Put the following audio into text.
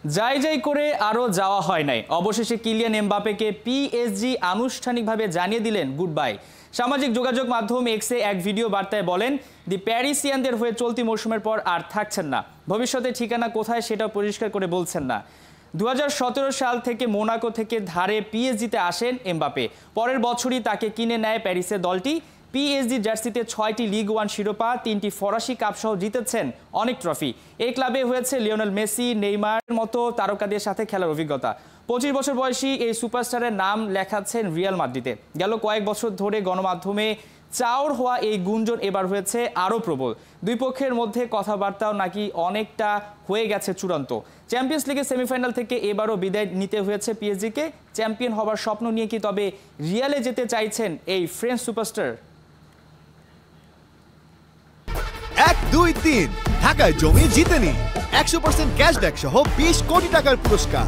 যাই যাই করে আরও যাওয়া হয় নাই, অবশেষে কিলিয়ান এমবাপ্পেকে পিএসজি আনুষ্ঠানিকভাবে জানিয়ে দিলেন গুড বাই। সামাজিক যোগাযোগ মাধ্যম এক্সে এক ভিডিও বার্তায় বলেন, দি প্যারিসিয়ানদের হয়ে চলতি মৌসুমের পর আর থাকছেন না। ভবিষ্যতে ঠিকানা কোথায় সেটাও পরিষ্কার করে বলছেন না। 2017 সাল থেকে মোনাকো থেকে ধারে পিএসজিতে আসেন এমবাপ্পে। পরের বছরই তাকে কিনে নেয় প্যারিসের দলটি। পিএসজি জার্সিতে 6টি লিগ ওয়ান শিরোপা, 3টি ফরাসি কাপসহ জিতেছেন অনেক ট্রফি। এই ক্লাবে হয়েছে লিওনেল মেসি, নেইমারের মতো তারকাদের সাথে খেলার অভিজ্ঞতা। 25 বছর বয়সী এই সুপারস্টারের নাম লেখাচ্ছেন রিয়াল মাদ্রিদে। গেল কয়েক বছর ধরে গণমাধ্যমে চাওর হওয়া এই গুঞ্জন এবার হয়েছে আরও প্রবল। দুই পক্ষের মধ্যে কথাবার্তাও নাকি অনেকটা হয়ে গেছে চূড়ান্ত। চ্যাম্পিয়ন্স লিগের সেমিফাইনাল থেকে এবারও বিদায় নিতে হয়েছে পিএসজিকে। চ্যাম্পিয়ন হবার স্বপ্ন নিয়ে কি তবে রিয়ালে যেতে চাইছেন এই ফ্রেঞ্চ সুপারস্টার? 1, 2, 3 ঢাকায় জমি জিতে নিন 100% ক্যাশব্যাক সহ 20 কোটি টাকার পুরস্কার।